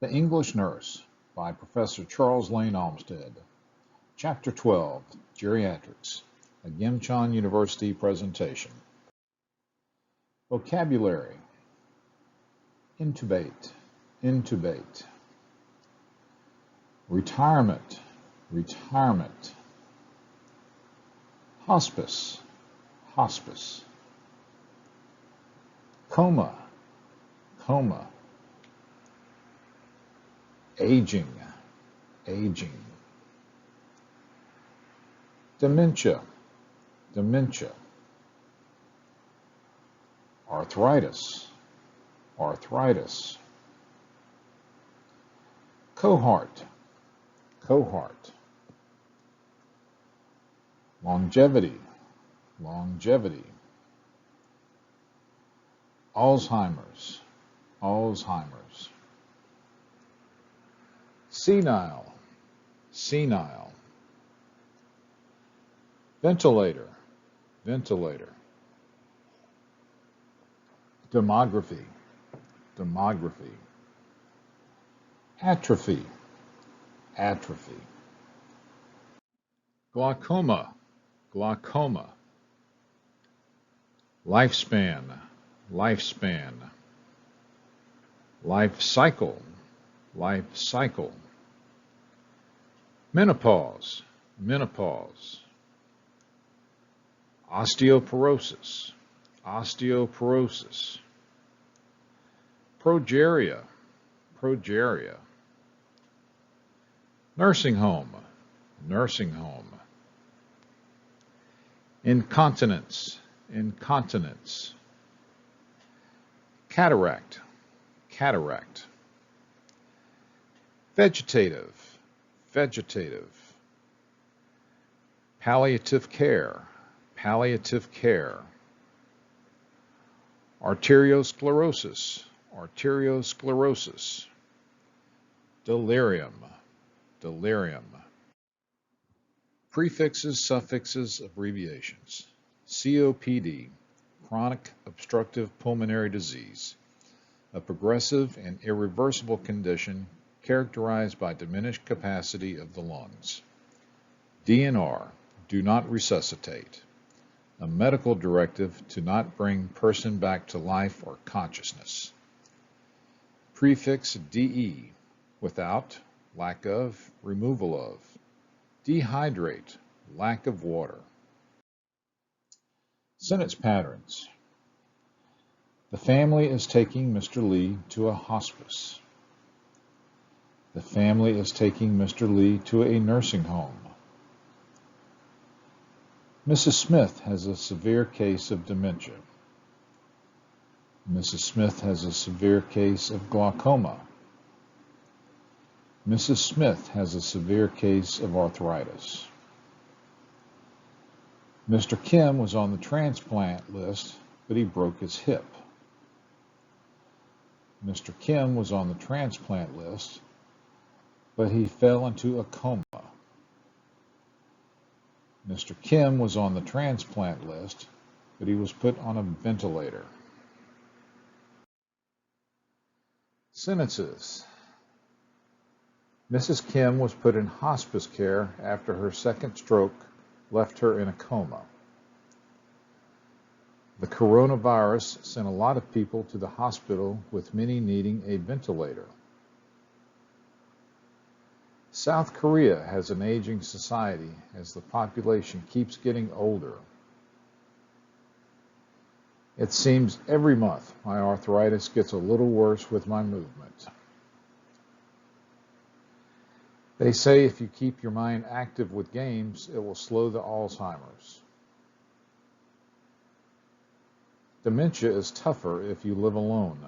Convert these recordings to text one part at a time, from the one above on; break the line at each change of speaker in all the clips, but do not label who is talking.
The English Nurse by Professor Charles Lane Olmsted. Chapter 12, Geriatrics, a Gimcheon University presentation. Vocabulary: intubate, intubate. Retirement, retirement. Hospice, hospice. Coma, coma. Aging, aging. Dementia, dementia. Arthritis, arthritis. Cohort, cohort. Longevity, longevity. Alzheimer's, Alzheimer's. Senile, senile. Ventilator, ventilator. Demography, demography. Atrophy, atrophy. Glaucoma, glaucoma. Lifespan, lifespan. Life cycle, life cycle. Menopause, menopause. Osteoporosis, osteoporosis. Progeria, progeria. Nursing home, nursing home. Incontinence, incontinence. Cataract, cataract. Vegetative, vegetative. Palliative care, palliative care. Arteriosclerosis, arteriosclerosis. Delirium, delirium. Prefixes, suffixes, abbreviations. COPD, chronic obstructive pulmonary disease, a progressive and irreversible condition characterized by diminished capacity of the lungs. DNR, do not resuscitate, a medical directive to not bring person back to life or consciousness. Prefix DE, without, lack of, removal of. Dehydrate, lack of water. Sentence patterns. The family is taking Mr. Lee to a hospice. The family is taking Mr. Lee to a nursing home. Mrs. Smith has a severe case of dementia. Mrs. Smith has a severe case of glaucoma. Mrs. Smith has a severe case of arthritis. Mr. Kim was on the transplant list, but he broke his hip. Mr. Kim was on the transplant list, but he fell into a coma. Mr. Kim was on the transplant list, but he was put on a ventilator. Sentences. Mrs. Kim was put in hospice care after her second stroke left her in a coma. The coronavirus sent a lot of people to the hospital, with many needing a ventilator. South Korea has an aging society as the population keeps getting older. It seems every month my arthritis gets a little worse with my movement. They say if you keep your mind active with games, it will slow the Alzheimer's. Dementia is tougher if you live alone.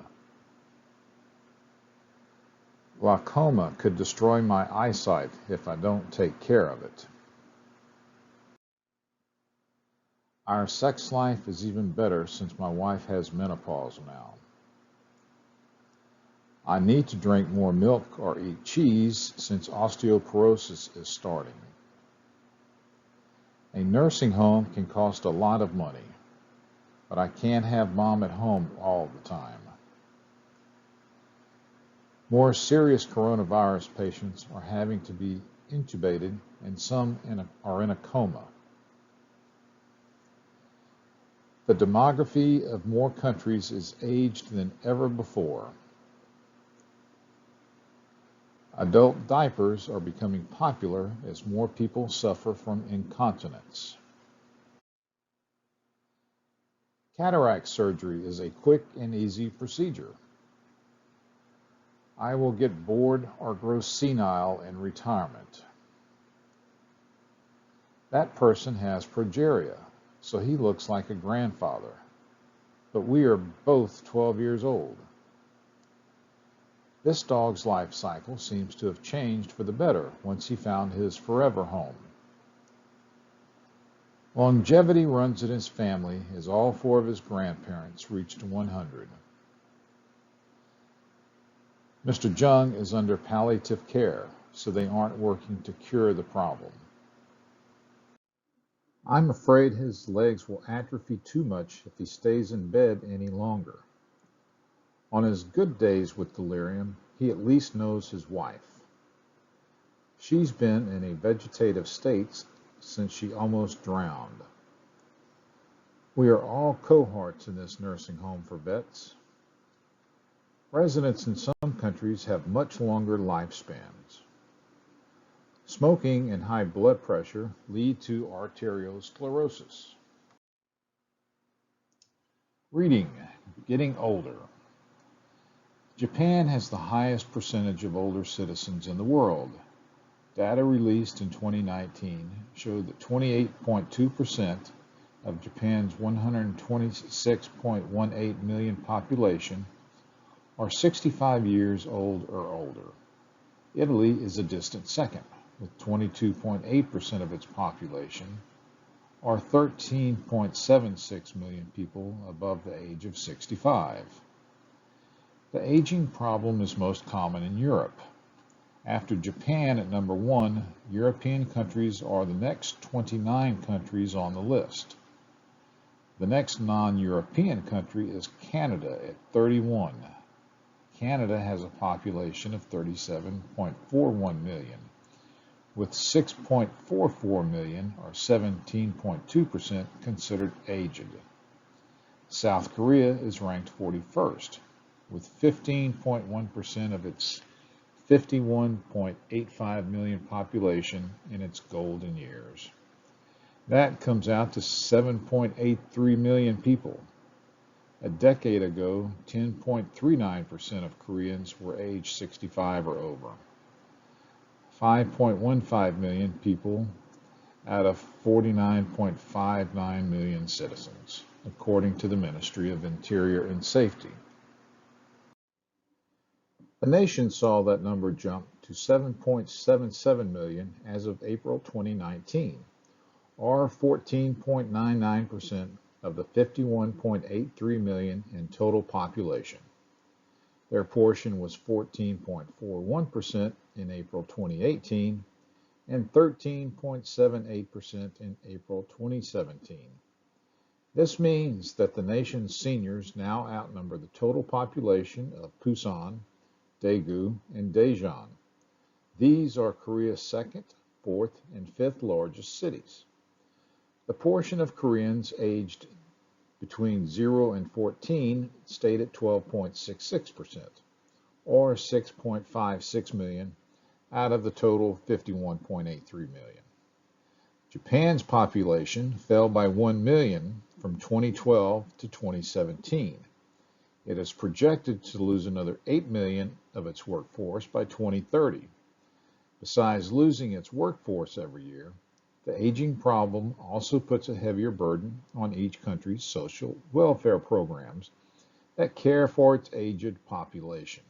Glaucoma could destroy my eyesight if I don't take care of it. Our sex life is even better since my wife has menopause now. I need to drink more milk or eat cheese since osteoporosis is starting. A nursing home can cost a lot of money, but I can't have Mom at home all the time. More serious coronavirus patients are having to be intubated, and some are in a coma. The demography of more countries is aged than ever before. Adult diapers are becoming popular as more people suffer from incontinence. Cataract surgery is a quick and easy procedure. I will get bored or grow senile in retirement. That person has progeria, so he looks like a grandfather. But we are both 12 years old. This dog's life cycle seems to have changed for the better once he found his forever home. Longevity runs in his family as all 4 of his grandparents reached 100. Mr. Jung is under palliative care, so they aren't working to cure the problem. I'm afraid his legs will atrophy too much if he stays in bed any longer. On his good days with delirium, he at least knows his wife. She's been in a vegetative state since she almost drowned. We are all cohorts in this nursing home for vets. Residents in some countries have much longer lifespans. Smoking and high blood pressure lead to arteriosclerosis. Reading, getting older. Japan has the highest percentage of older citizens in the world. Data released in 2019 showed that 28.2% of Japan's 126.18 million population are 65 years old or older. Italy is a distant second, with 22.8% of its population, or 13.76 million people above the age of 65. The aging problem is most common in Europe. After Japan at number 1, European countries are the next 29 countries on the list. The next non-European country is Canada at 31. Canada has a population of 37.41 million, with 6.44 million, or 17.2%, considered aged. South Korea is ranked 41st, with 15.1% of its 51.85 million population in its golden years. That comes out to 7.83 million people. A decade ago, 10.39% of Koreans were aged 65 or over. 5.15 million people out of 49.59 million citizens, according to the Ministry of Interior and Safety. The nation saw that number jump to 7.77 million as of April 2019, or 14.99% of the 51.83 million in total population. Their portion was 14.41% in April 2018 and 13.78% in April 2017. This means that the nation's seniors now outnumber the total population of Busan, Daegu, and Daejeon. These are Korea's 2nd, 4th, and 5th largest cities. The portion of Koreans aged between 0 and 14 stayed at 12.66%, or 6.56 million out of the total 51.83 million. Japan's population fell by 1 million from 2012 to 2017. It is projected to lose another 8 million of its workforce by 2030. Besides losing its workforce every year, the aging problem also puts a heavier burden on each country's social welfare programs that care for its aged population.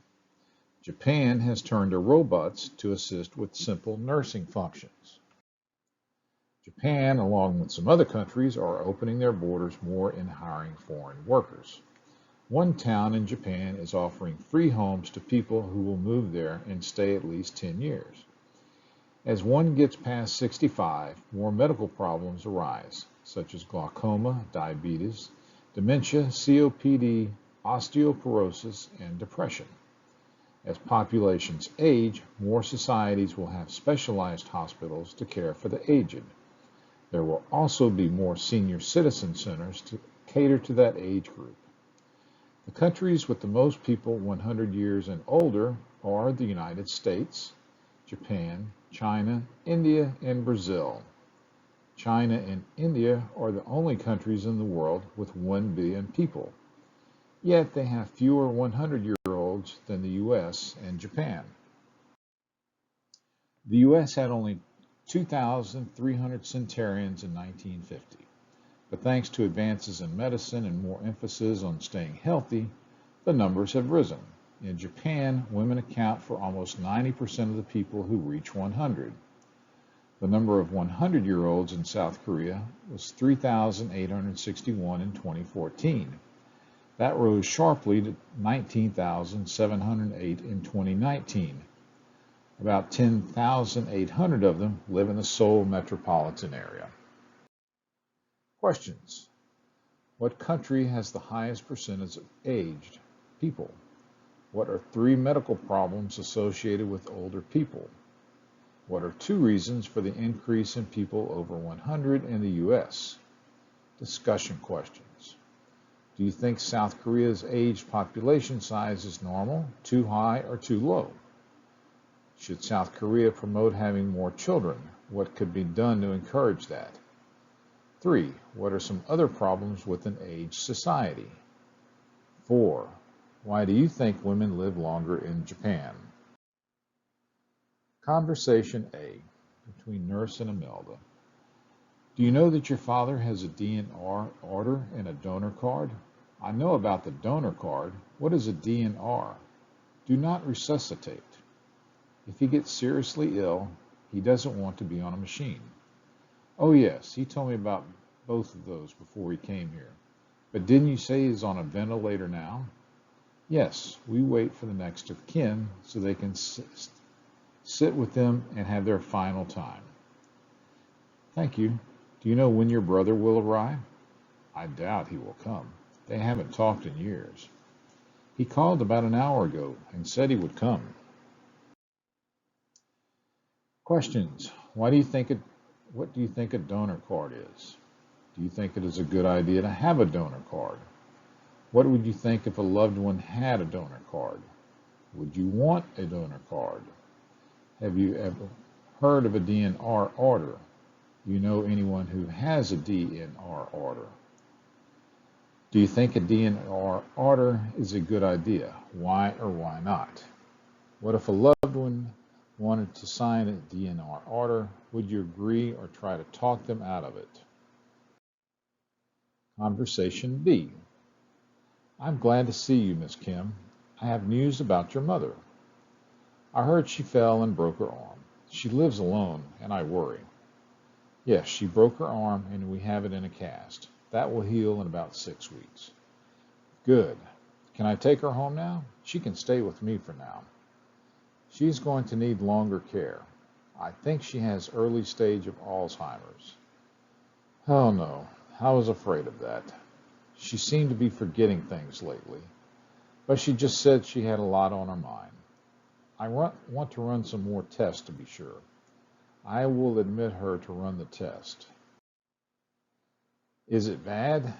Japan has turned to robots to assist with simple nursing functions. Japan, along with some other countries, are opening their borders more and hiring foreign workers. One town in Japan is offering free homes to people who will move there and stay at least 10 years. As one gets past 65, more medical problems arise, such as glaucoma, diabetes, dementia, COPD, osteoporosis, and depression. As populations age, more societies will have specialized hospitals to care for the aged. There will also be more senior citizen centers to cater to that age group. The countries with the most people 100 years and older are the United States, Japan, China, India, and Brazil. China and India are the only countries in the world with 1 billion people, yet they have fewer 100-year-olds than the U.S. and Japan. The U.S. had only 2,300 centenarians in 1950, but thanks to advances in medicine and more emphasis on staying healthy, the numbers have risen. In Japan, women account for almost 90% of the people who reach 100. The number of 100-year-olds in South Korea was 3,861 in 2014. That rose sharply to 19,708 in 2019. About 10,800 of them live in the Seoul metropolitan area. Questions. What country has the highest percentage of aged people? What are 3 medical problems associated with older people? What are 2 reasons for the increase in people over 100 in the U.S.? Discussion questions. Do you think South Korea's aged population size is normal, too high, or too low? Should South Korea promote having more children? What could be done to encourage that? 3. What are some other problems with an aged society? 4. Why do you think women live longer in Japan? Conversation A, between Nurse and Imelda. Do you know that your father has a DNR order and a donor card? I know about the donor card. What is a DNR? Do not resuscitate. If he gets seriously ill, he doesn't want to be on a machine. Oh yes, he told me about both of those before he came here. But didn't you say he's on a ventilator now? Yes, we wait for the next of kin so they can sit with them and have their final time. Thank you. Do you know when your brother will arrive? I doubt he will come. They haven't talked in years. He called about an hour ago and said he would come. Questions. What do you think a donor card is? Do you think it is a good idea to have a donor card? What would you think if a loved one had a donor card? Would you want a donor card? Have you ever heard of a DNR order? Do you know anyone who has a DNR order? Do you think a DNR order is a good idea? Why or why not? What if a loved one wanted to sign a DNR order? Would you agree or try to talk them out of it? Conversation B. I'm glad to see you, Miss Kim. I have news about your mother. I heard she fell and broke her arm. She lives alone, and I worry. Yes, she broke her arm, and we have it in a cast. That will heal in about 6 weeks. Good. Can I take her home now? She can stay with me for now. She's going to need longer care. I think she has early stage of Alzheimer's. Oh no, I was afraid of that. She seemed to be forgetting things lately, but she just said she had a lot on her mind. I want to run some more tests to be sure. I will admit her to run the test. Is it bad?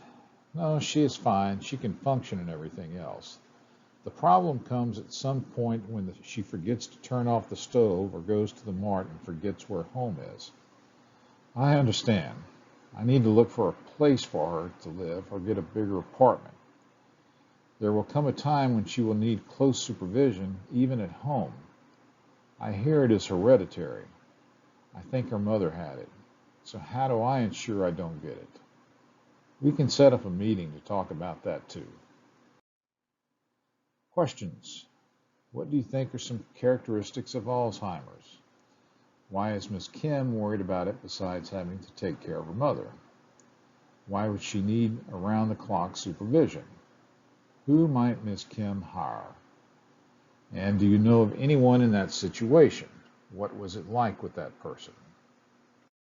No, she is fine. She can function and everything else. The problem comes at some point when she forgets to turn off the stove or goes to the mart and forgets where home is. I understand. I need to look for a place for her to live or get a bigger apartment. There will come a time when she will need close supervision, even at home. I hear it is hereditary. I think her mother had it. So how do I ensure I don't get it? We can set up a meeting to talk about that too. Questions. What do you think are some characteristics of Alzheimer's? Why is Miss Kim worried about it besides having to take care of her mother? Why would she need around-the-clock supervision? Who might Miss Kim hire? And do you know of anyone in that situation? What was it like with that person?